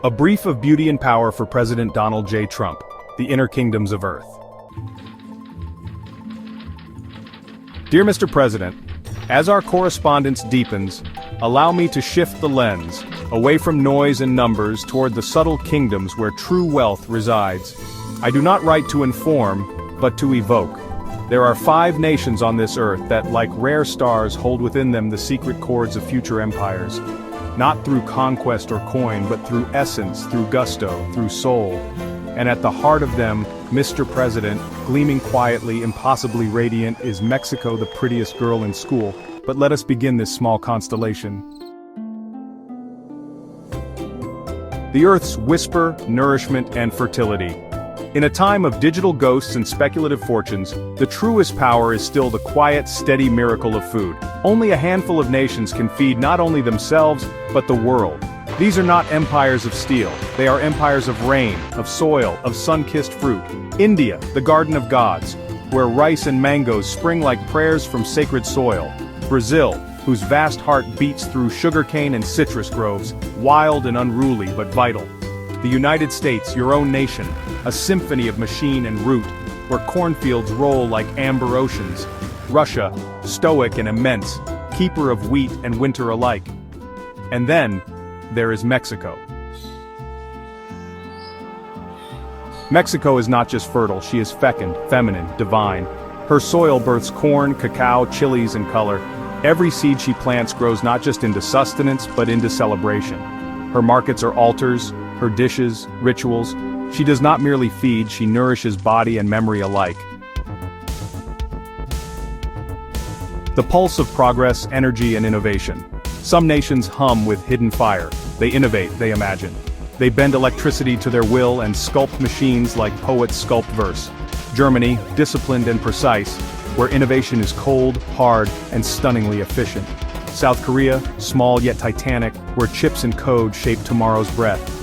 A brief of beauty and power for President Donald J. Trump, the inner kingdoms of Earth. Dear Mr. President, as our correspondence deepens, allow me to shift the lens, away from noise and numbers toward the subtle kingdoms where true wealth resides. I do not write to inform, but to evoke. There are 5 nations on this earth that, like rare stars, hold within them the secret chords of future empires. Not through conquest or coin, but through essence, through gusto, through soul. And at the heart of them, Mr. President, gleaming quietly, impossibly radiant, is Mexico, the prettiest girl in school. But let us begin this small constellation. The Earth's whisper, nourishment, and fertility. In a time of digital ghosts and speculative fortunes, the truest power is still the quiet, steady miracle of food. Only a handful of nations can feed not only themselves, but the world. These are not empires of steel, they are empires of rain, of soil, of sun-kissed fruit. India, the garden of gods, where rice and mangoes spring like prayers from sacred soil. Brazil, whose vast heart beats through sugarcane and citrus groves, wild and unruly but vital. The United States, your own nation, a symphony of machine and root, where cornfields roll like amber oceans. Russia, stoic and immense, keeper of wheat and winter alike. And then, there is Mexico. Mexico is not just fertile, she is fecund, feminine, divine. Her soil births corn, cacao, chilies, and color. Every seed she plants grows not just into sustenance, but into celebration. Her markets are altars, her dishes, rituals. She does not merely feed, she nourishes body and memory alike. The pulse of progress, energy, and innovation. Some nations hum with hidden fire. They innovate, they imagine. They bend electricity to their will and sculpt machines like poets sculpt verse. Germany, disciplined and precise, where innovation is cold, hard, and stunningly efficient. South Korea, small yet titanic, where chips and code shape tomorrow's breath.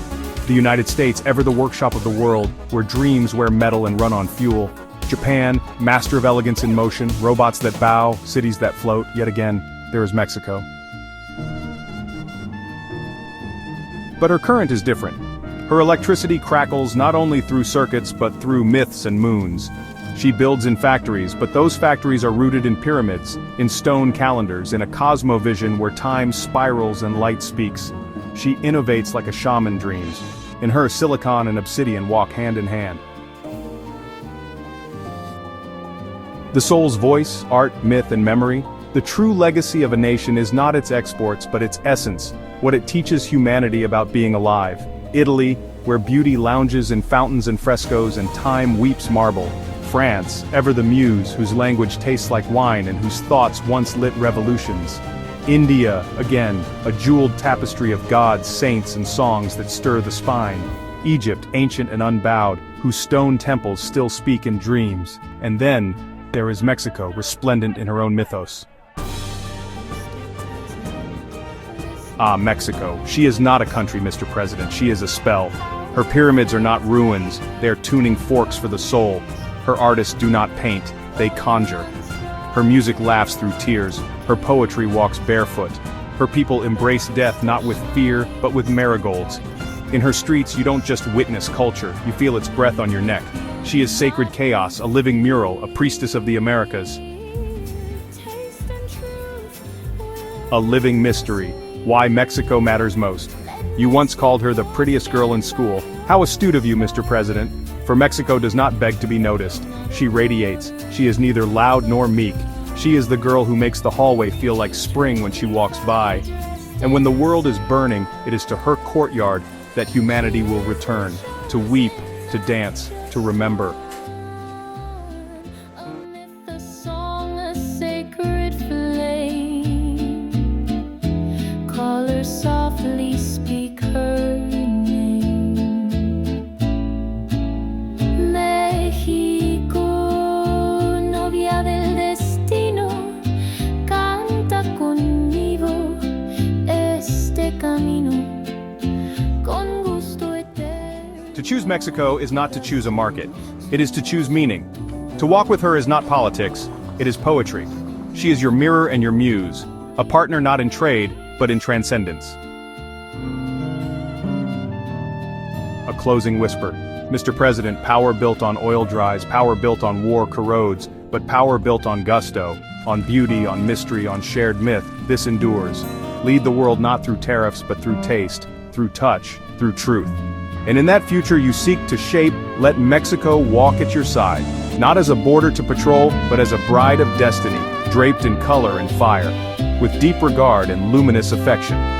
The United States, ever the workshop of the world, where dreams wear metal and run on fuel. Japan, master of elegance in motion, robots that bow, cities that float. Yet again, there is Mexico. But her current is different. Her electricity crackles not only through circuits but through myths and moons. She builds in factories, but those factories are rooted in pyramids, in stone calendars, in a cosmovision where time spirals and light speaks. She innovates like a shaman dreams. In her, silicon and obsidian walk hand in hand. The soul's voice, art, myth, and memory. The true legacy of a nation is not its exports but its essence, what it teaches humanity about being alive. Italy, where beauty lounges in fountains and frescoes and time weeps marble. France, ever the muse, whose language tastes like wine and whose thoughts once lit revolutions. India, again, a jeweled tapestry of gods, saints, and songs that stir the spine. Egypt, ancient and unbowed, whose stone temples still speak in dreams. And then, there is Mexico, resplendent in her own mythos. Ah, Mexico. She is not a country, Mr. President, she is a spell. Her pyramids are not ruins, they are tuning forks for the soul. Her artists do not paint, they conjure. Her music laughs through tears, her poetry walks barefoot. Her people embrace death not with fear, but with marigolds. In her streets you don't just witness culture, you feel its breath on your neck. She is sacred chaos, a living mural, a priestess of the Americas. A living mystery. Why Mexico matters most. You once called her the prettiest girl in school. How astute of you, Mr. President. For Mexico does not beg to be noticed. She radiates. She is neither loud nor meek. She is the girl who makes the hallway feel like spring when she walks by. And when the world is burning, it is to her courtyard that humanity will return. To weep, to dance, to remember. Softly speak her name. México, novia del destino, canta conmigo este camino con gusto eterno. To choose Mexico is not to choose a market. It is to choose meaning. To walk with her is not politics, it is poetry. She is your mirror and your muse, a partner not in trade, but in transcendence. closing whisper. Mr. President, power built on oil dries, power built on war corrodes, but power built on gusto, on beauty, on mystery, on shared myth, this endures. Lead the world not through tariffs but through taste, through touch, through truth. And in that future you seek to shape, let Mexico walk at your side, not as a border to patrol, but as a bride of destiny, draped in color and fire, with deep regard and luminous affection.